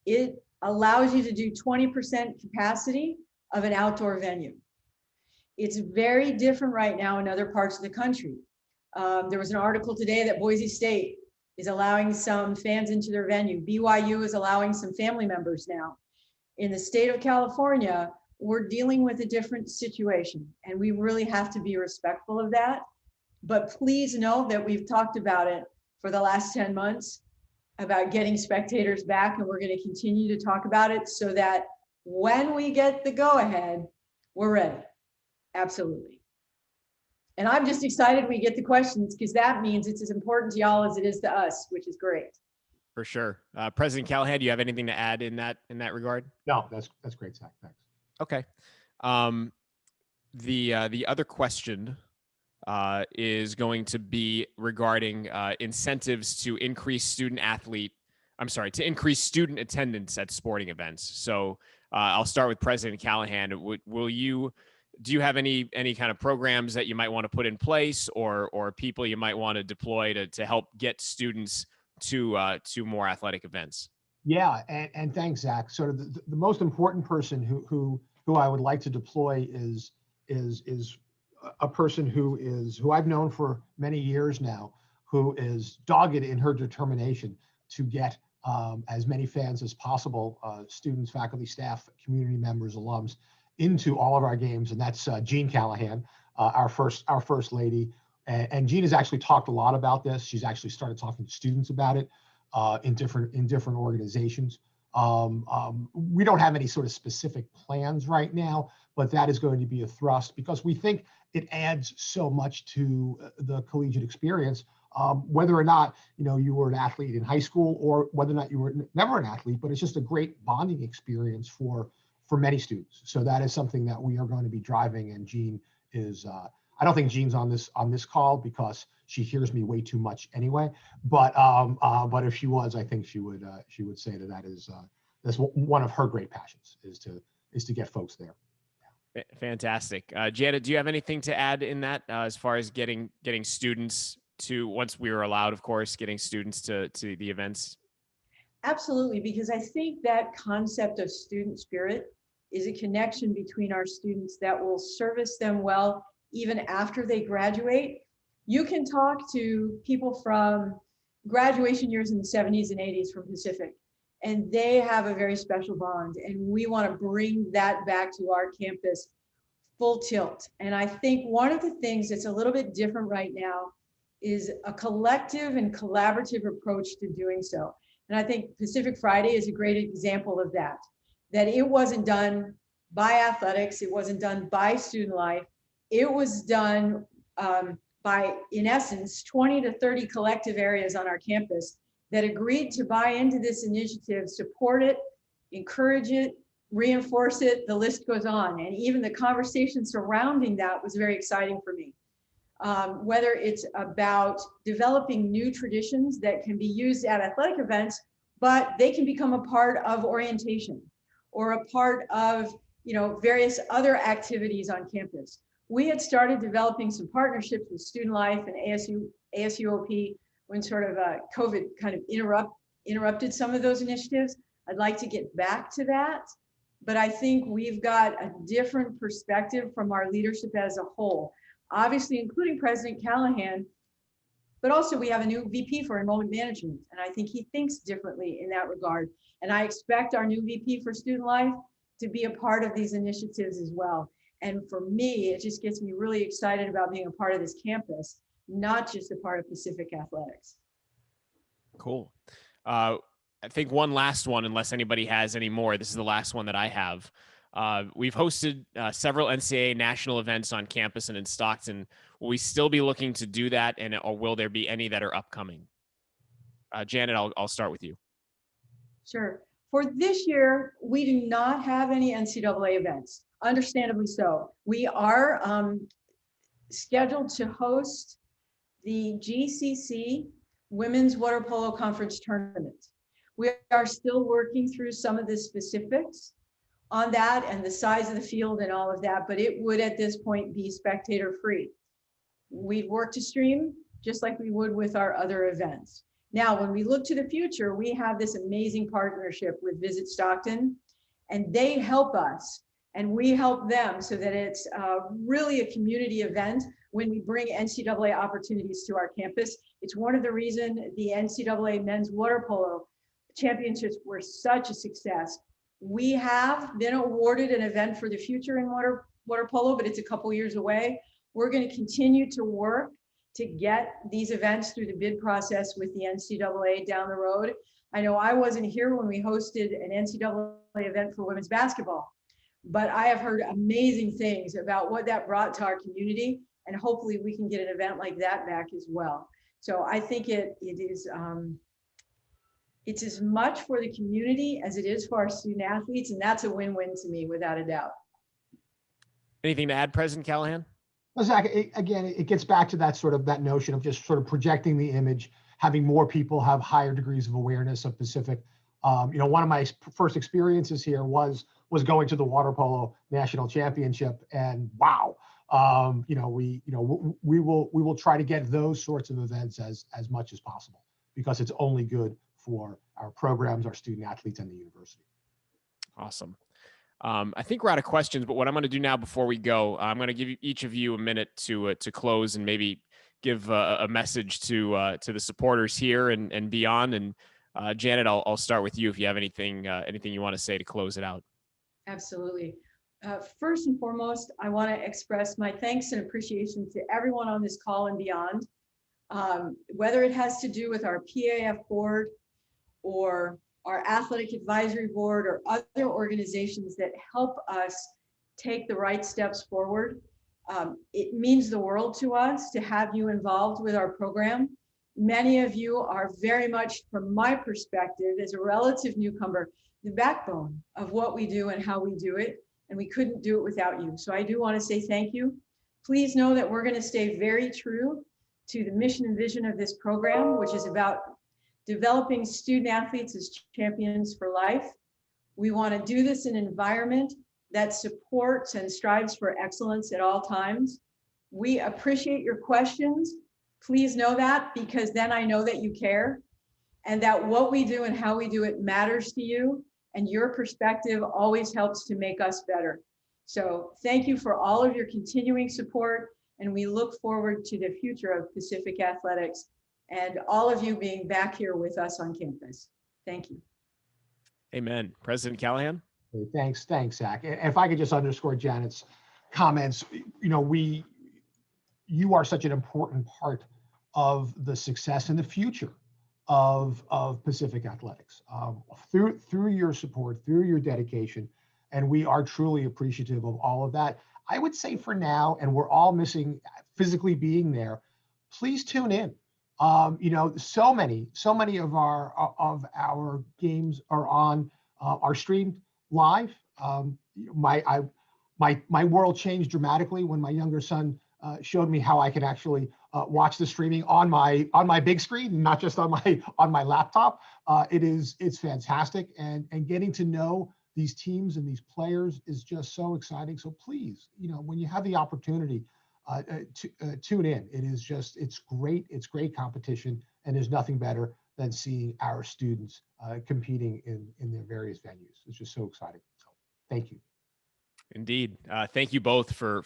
it allows you to do 20% capacity of an outdoor venue. It's very different right now in other parts of the country. There was an article today that Boise State is allowing some fans into their venue. BYU is allowing some family members now. In the state of California, we're dealing with a different situation, and we really have to be respectful of that. But please know that we've talked about it for the last 10 months about getting spectators back, and we're going to continue to talk about it so that when we get the go-ahead, we're ready. Absolutely. And I'm just excited we get the questions, because that means it's as important to y'all as it is to us, which is great. For sure. President Callahan, do you have anything to add in that regard? No, that's great, Zach. Thanks. Okay. The other question is going to be regarding incentives to increase student attendance at sporting events. So I'll start with President Callahan. Do you have any kind of programs that you might want to put in place, or people you might want to deploy to help get students to more athletic events? Yeah, and thanks, Zach. Sort of the most important person who I would like to deploy is a person who I've known for many years now, who is dogged in her determination to get as many fans as possible, students, faculty, staff, community members, alums, into all of our games, and that's Jean Callahan, our first lady. And Jean has actually talked a lot about this. She's actually started talking to students about it in different organizations. We don't have any sort of specific plans right now, but that is going to be a thrust because we think it adds so much to the collegiate experience, whether or not you were an athlete in high school or whether or not you were never an athlete, but it's just a great bonding experience for many students. So that is something that we are going to be driving, and Jean is I don't think Jean's on this call because she hears me way too much anyway. But if she was, I think she would say that's one of her great passions is to get folks there. Fantastic. Janet, do you have anything to add in that as far as getting students to, once we were allowed, of course, getting students to the events? Absolutely, because I think that concept of student spirit is a connection between our students that will service them well even after they graduate. You can talk to people from graduation years in the 70s and 80s from Pacific, and they have a very special bond, and we want to bring that back to our campus full tilt. And I think one of the things that's a little bit different right now is a collective and collaborative approach to doing so. And I think Pacific Friday is a great example of that it wasn't done by athletics, it wasn't done by student life, it was done by, in essence, 20 to 30 collective areas on our campus that agreed to buy into this initiative, support it, encourage it, reinforce it, the list goes on. And even the conversation surrounding that was very exciting for me. Whether it's about developing new traditions that can be used at athletic events, but they can become a part of orientation or a part of, various other activities on campus. We had started developing some partnerships with Student Life and ASUOP when sort of COVID kind of interrupted some of those initiatives. I'd like to get back to that, but I think we've got a different perspective from our leadership as a whole, obviously including President Callahan, but also we have a new VP for enrollment management, and I think he thinks differently in that regard. And I expect our new VP for student life to be a part of these initiatives as well. And for me, it just gets me really excited about being a part of this campus, not just a part of Pacific Athletics. Cool. I think one last one, unless anybody has any more, this is the last one that I have. We've hosted several NCAA national events on campus and in Stockton. Will we still be looking to do that, or will there be any that are upcoming? Janet, I'll start with you. Sure. For this year, we do not have any NCAA events, understandably so. We are scheduled to host the GCC Women's Water Polo Conference Tournament. We are still working through some of the specifics on that and the size of the field and all of that, but it would at this point be spectator free. We'd work to stream just like we would with our other events. Now, when we look to the future, we have this amazing partnership with Visit Stockton, and they help us and we help them so that it's really a community event when we bring NCAA opportunities to our campus. It's one of the reasons the NCAA men's water polo championships were such a success. We have been awarded an event for the future in water polo, but it's a couple years away. We're going to continue to work to get these events through the bid process with the NCAA down the road. I know I wasn't here when we hosted an NCAA event for women's basketball, but I have heard amazing things about what that brought to our community, and hopefully we can get an event like that back as well. So I think it is it's as much for the community as it is for our student athletes, and that's a win-win to me, without a doubt. Anything to add, President Callahan? Well, Zach, it gets back to that notion of just sort of projecting the image, having more people have higher degrees of awareness of Pacific. One of my first experiences here was going to the water polo national championship, and wow, we will try to get those sorts of events as much as possible, because it's only good for our programs, our student athletes, and the university. Awesome. I think we're out of questions, but what I'm going to do now before we go, I'm going to give each of you a minute to close and maybe give a message to the supporters here and beyond. And Janet, I'll start with you if you have anything you want to say to close it out. Absolutely. First and foremost, I want to express my thanks and appreciation to everyone on this call and beyond, whether it has to do with our PAF board or our athletic advisory board or other organizations that help us take the right steps forward. It means the world to us to have you involved with our program. Many of you are very much, from my perspective, as a relative newcomer, the backbone of what we do and how we do it, and we couldn't do it without you. So I do want to say thank you Please know that we're going to stay very true to the mission and vision of this program, which is about developing student athletes as champions for life. We want to do this in an environment that supports and strives for excellence at all times. We appreciate your questions. Please know that, because then I know that you care, and that what we do and how we do it matters to you, and your perspective always helps to make us better. So thank you for all of your continuing support, and we look forward to the future of Pacific Athletics and all of you being back here with us on campus. Thank you. Amen. President Callahan? Okay, thanks, Zach. If I could just underscore Janet's comments, you are such an important part of the success and the future of Pacific Athletics, through your support, through your dedication, and we are truly appreciative of all of that. I would say for now, and we're all missing physically being there, please tune in. So many of our games are streamed live. My world changed dramatically when my younger son showed me how I can actually watch the streaming on my big screen, not just on my laptop. It's fantastic, and getting to know these teams and these players is just so exciting. So please, when you have the opportunity, tune in. It's great. It's great competition, and there's nothing better than seeing our students competing in their various venues. It's just so exciting. So thank you. Indeed. Thank you both for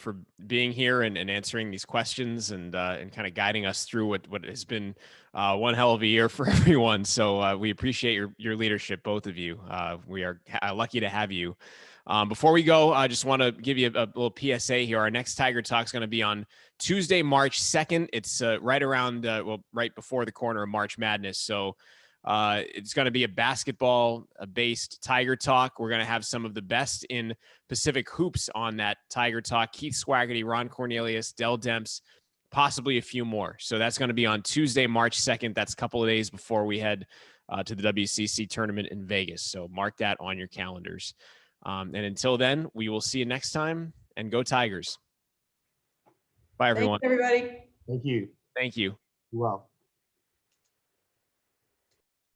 being here and answering these questions and kind of guiding us through what has been one hell of a year for everyone. So we appreciate your leadership, both of you. We are lucky to have you. Before we go, I just want to give you a little PSA here. Our next Tiger Talk is going to be on Tuesday, March 2nd. It's right around, right before the corner of March Madness. So it's going to be a basketball-based Tiger Talk. We're going to have some of the best in Pacific hoops on that Tiger Talk. Keith Swaggerty, Ron Cornelius, Del Demps, possibly a few more. So that's going to be on Tuesday, March 2nd. That's a couple of days before we head to the WCC tournament in Vegas. So mark that on your calendars. And until then, we will see you next time, and go Tigers. Bye, everyone. Thanks, everybody. Thank you. Thank you. Well.